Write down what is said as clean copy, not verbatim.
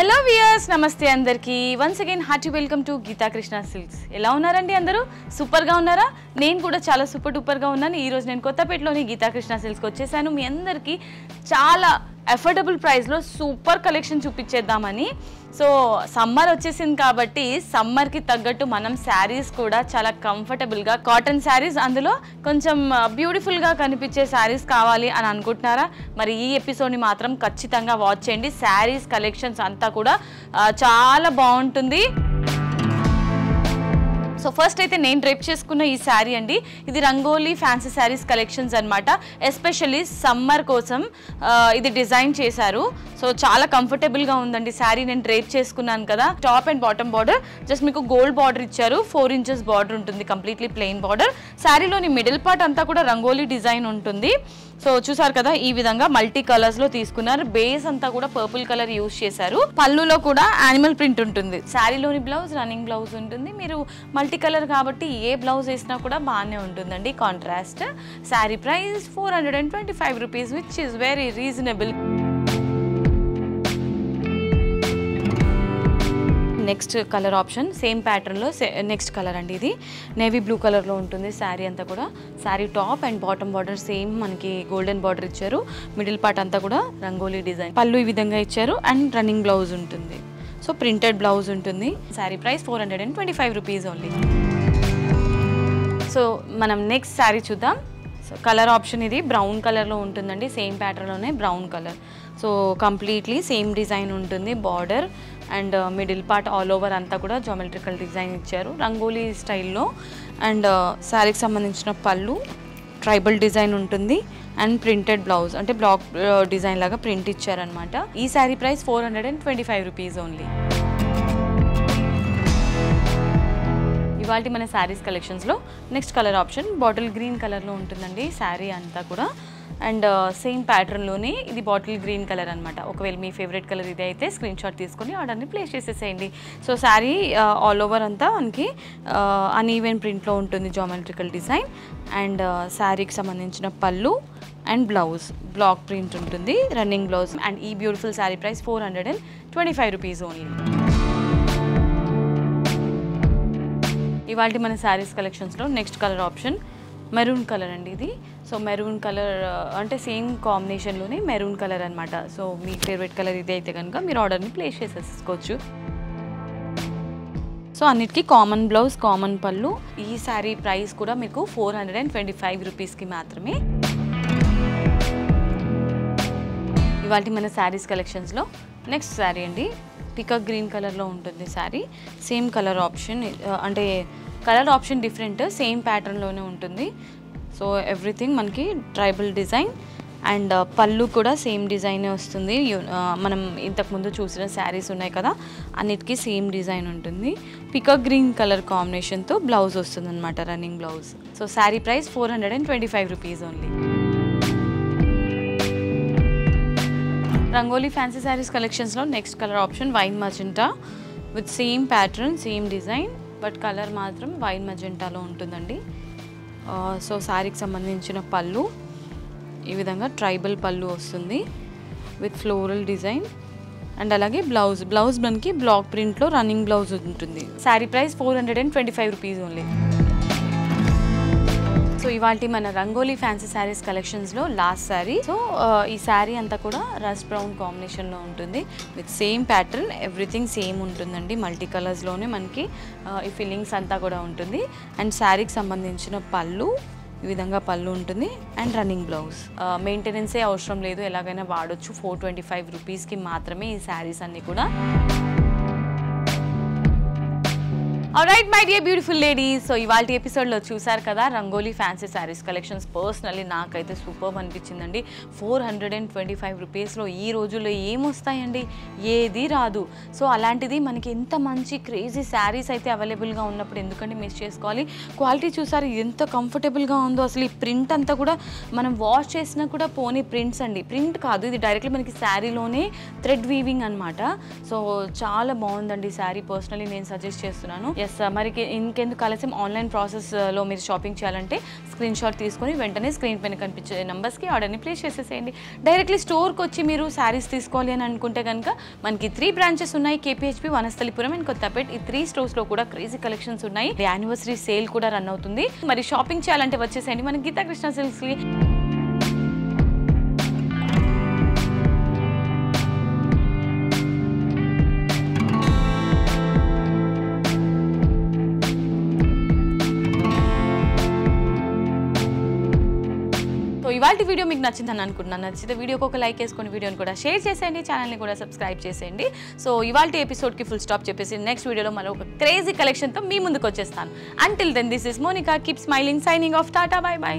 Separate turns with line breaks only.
Hello viewers, నమస్తే అందరికీ. Once again hearty welcome to Geetha Krishna silks. ఎలా ఉన్నారండి అందరూ? సూపర్గా ఉన్నారా? నేను కూడా చాలా సూపర్ డూపర్గా ఉన్నాను. ఈరోజు నేను కొత్తపేటలోని గీతా కృష్ణ సిల్క్స్కి వచ్చేసాను. మీ అందరికీ చాలా అఫోర్డబుల్ ప్రైస్లో సూపర్ కలెక్షన్ చూపించేద్దామని. సో సమ్మర్ వచ్చేసింది కాబట్టి సమ్మర్కి తగ్గట్టు మనం శారీస్ కూడా చాలా కంఫర్టబుల్గా కాటన్ శారీస్, అందులో కొంచెం బ్యూటిఫుల్గా కనిపించే శారీస్ కావాలి అని అనుకుంటున్నారా? మరి ఈ ఎపిసోడ్ని మాత్రం ఖచ్చితంగా వాచ్ చేయండి. శారీస్ కలెక్షన్స్ అంతా కూడా చాలా బాగుంటుంది. సో ఫస్ట్ అయితే నేను డ్రేప్ చేసుకున్న ఈ శారీ అండి, ఇది రంగోలీ ఫ్యాన్సీ శారీస్ కలెక్షన్స్ అనమాట. ఎస్పెషల్లీ సమ్మర్ కోసం ఇది డిజైన్ చేశారు. సో చాలా కంఫర్టబుల్గా ఉందండి శారీ. నేను డ్రేప్ చేసుకున్నాను కదా. Top and bottom border just మీకు గోల్డ్ బార్డర్ ఇచ్చారు. 4 ఇంచెస్ బార్డర్ ఉంటుంది, కంప్లీట్లీ ప్లెయిన్ బార్డర్. శారీలోని మిడిల్ పార్ట్ అంతా కూడా రంగోలీ డిజైన్ ఉంటుంది. సో చూసారు కదా, ఈ విధంగా మల్టీ కలర్స్ లో తీసుకున్నారు. బేస్ అంతా కూడా పర్పుల్ కలర్ యూజ్ చేశారు. పళ్ళులో కూడా యానిమల్ ప్రింట్ ఉంటుంది. శారీలోని బ్లౌజ్ రన్నింగ్ బ్లౌజ్ ఉంటుంది. మీరు మల్టీ కలర్ కాబట్టి ఏ బ్లౌజ్ వేసినా కూడా బాగానే ఉంటుందండి. Contrast. Sari price 425 rupees, which is very reasonable. Next colour option same ప్యాటర్న్లో నెక్స్ట్ కలర్ అండి, ఇది నేవీ బ్లూ కలర్లో ఉంటుంది శారీ అంతా కూడా. Sari top and bottom border same మనకి గోల్డెన్ బార్డర్ ఇచ్చారు. మిడిల్ పార్ట్ అంతా కూడా రంగోలీ డిజైన్. పళ్ళు ఈ విధంగా ఇచ్చారు అండ్ రన్నింగ్ బ్లౌజ్ ఉంటుంది. సో ప్రింటెడ్ బ్లౌజ్ ఉంటుంది. Sari price 425 rupees only. So మనం నెక్స్ట్ శారీ చూద్దాం. సో కలర్ ఆప్షన్ ఇది బ్రౌన్ కలర్లో ఉంటుందండి, సేమ్ ప్యాటర్న్లోనే brown colour. So completely same design ఉంటుంది. Border and middle part all over అంతా కూడా జామెట్రికల్ డిజైన్ ఇచ్చారు రంగోలీ స్టైల్లో. అండ్ శారీకి సంబంధించిన పళ్ళు ట్రైబల్ డిజైన్ ఉంటుంది అండ్ ప్రింటెడ్ బ్లౌజ్, అంటే బ్లాక్ డిజైన్ లాగా ప్రింట్ ఇచ్చారనమాట. ఈ శారీ ప్రైస్ 425 రూపీస్ ఓన్లీ. ఇవాళ మన శారీస్ కలెక్షన్స్లో next colour option bottle green colour ఉంటుందండి శారీ అంతా కూడా. అండ్ సేమ్ ప్యాటర్న్లోనే ఇది బాటిల్ గ్రీన్ కలర్ అనమాట. ఒకవేళ మీ ఫేవరెట్ కలర్ ఇది అయితే స్క్రీన్ షాట్ తీసుకొని ఆర్డర్ని ప్లేస్ చేసేసేయండి. సో శారీ ఆల్ ఓవర్ అంతా మనకి అన్ఈవెన్ ప్రింట్లో ఉంటుంది, జామెట్రికల్ డిజైన్. అండ్ శారీకి సంబంధించిన పళ్ళు అండ్ బ్లౌజ్ బ్లాక్ ప్రింట్ ఉంటుంది, రన్నింగ్ బ్లౌజ్. అండ్ ఈ beautiful sari price 425 rupees only. ఇవాళ మన శారీస్ కలెక్షన్స్లో next colour option maroon colour అండి ఇది. సో మెరూన్ కలర్ అంటే సేమ్ కాంబినేషన్లోనే మెరూన్ కలర్ అనమాట. సో మీ ఫేవరెట్ కలర్ ఇది అయితే కనుక మీరు ఆర్డర్ని ప్లేస్ చేసేసుకోవచ్చు. సో అన్నిటికీ కామన్ బ్లౌజ్, కామన్ పళ్ళు. ఈ శారీ ప్రైస్ కూడా మీకు 425 రూపీస్కి మాత్రమే. ఇవాళ మన శారీస్ కలెక్షన్స్లో నెక్స్ట్ శారీ అండి, పికాక్ గ్రీన్ కలర్లో ఉంటుంది శారీ. సేమ్ కలర్ ఆప్షన్, అంటే కలర్ ఆప్షన్ డిఫరెంట్, సేమ్ ప్యాటర్న్లోనే ఉంటుంది. సో ఎవ్రీథింగ్ మనకి ట్రైబల్ డిజైన్ అండ్ పళ్ళు కూడా సేమ్ డిజైనే వస్తుంది. మనం ఇంతకుముందు చూసిన శారీస్ ఉన్నాయి కదా, అన్నిటికీ సేమ్ డిజైన్ ఉంటుంది. పికాక్ గ్రీన్ కలర్ కాంబినేషన్తో బ్లౌజ్ వస్తుంది అనమాట, running blouse. So sari price 425 rupees only. Rangoli fancy saris కలెక్షన్స్లో next colour option wine magenta with same pattern, same design, but colour మాత్రం వైన్ మజెంటాలో ఉంటుందండి. సో శారీకి సంబంధించిన పళ్ళు ఈ విధంగా ట్రైబల్ పళ్ళు వస్తుంది విత్ ఫ్లోరల్ డిజైన్. అండ్ అలాగే బ్లౌజ్ మనకి బ్లాక్ ప్రింట్లో రన్నింగ్ బ్లౌజ్ ఉంటుంది. Sari price 425 rupees only. So ఇవాళ మన రంగోలీ ఫ్యాన్సీ శారీస్ కలెక్షన్స్లో లాస్ట్ శారీ. సో ఈ శారీ అంతా కూడా రస్ట్ బ్రౌన్ కాంబినేషన్లో ఉంటుంది with same pattern, everything same ఉంటుందండి. మల్టీ కలర్స్లోనే మనకి ఈ ఫిల్లింగ్స్ అంతా కూడా ఉంటుంది. అండ్ శారీకి సంబంధించిన పళ్ళు ఈ విధంగా పళ్ళు ఉంటుంది అండ్ రన్నింగ్ బ్లౌజ్. మెయింటెనెన్సే అవసరం లేదు, ఎలాగైనా వాడొచ్చు. 425 రూపీస్కి మాత్రమే ఈ శారీస్ అన్నీ కూడా. Alright my dear beautiful ladies, so ఇవాళ ఎపిసోడ్లో చూసారు కదా rangoli fancy saris collections. Personally నాకైతే సూపర్ అనిపించిందండి. 425 రూపీస్లో ఈ రోజుల్లో ఏమొస్తాయండి, ఏది రాదు. సో అలాంటిది మనకి ఎంత మంచి క్రేజీ శారీస్ అయితే అవైలబుల్గా ఉన్నప్పుడు ఎందుకంటే మిస్ చేసుకోవాలి. క్వాలిటీ చూసారు ఎంత కంఫర్టబుల్గా ఉందో. అసలు ఈ ప్రింట్ అంతా కూడా మనం వాష్ చేసినా కూడా పోనీ ప్రింట్స్ అండి, ప్రింట్ కాదు, ఇది డైరెక్ట్లీ మనకి శారీలోనే థ్రెడ్ వీవింగ్ అనమాట. సో చాలా బాగుందండి శారీ. పర్సనల్లీ నేను సజెస్ట్ చేస్తున్నాను. ఎస్ మరి ఇంకెందుకు ఆలస్యం ఆన్లైన్ ప్రాసెస్లో మీరు షాపింగ్ చేయాలంటే స్క్రీన్ షాట్ తీసుకొని వెంటనే స్క్రీన్ పైన కనిపించే నెంబర్స్కి ఆర్డర్ని ప్లేస్ చేసేసేయండి. డైరెక్ట్లీ స్టోర్కి వచ్చి మీరు శారీస్ తీసుకోవాలి అని అనుకుంటే కనుక మనకి 3 బ్రాంచెస్ ఉన్నాయి. KPHP, Vanasthalipuram and Kothapet. ఈ 3 స్టోర్స్లో కూడా క్రేజీ కలెక్షన్స్ ఉన్నాయి. యానివర్సరీ సేల్ కూడా రన్ అవుతుంది. మరి షాపింగ్ చేయాలంటే వచ్చేసేయండి మన గీతా కృష్ణ సిల్క్స్కి. ఇవాళ వీడియో మీకు నచ్చిందని అనుకుంటున్నాను. నచ్చితే వీడియోకి ఒక లైక్ వేసుకొని వీడియోని కూడా షేర్ చేసేయండి, ఛానల్ని కూడా సబ్స్క్రైబ్ చేసేయండి. సో ఇవాళ ఎపిసోడ్కి ఫుల్ స్టాప్ చెప్పేసి నెక్స్ట్ వీడియోలో మరో ఒక క్రేజీ కలెక్షన్తో మీ ముందుకు వచ్చేస్తాను. Until then this is Monica. Keep smiling, signing off. Tata, bye by.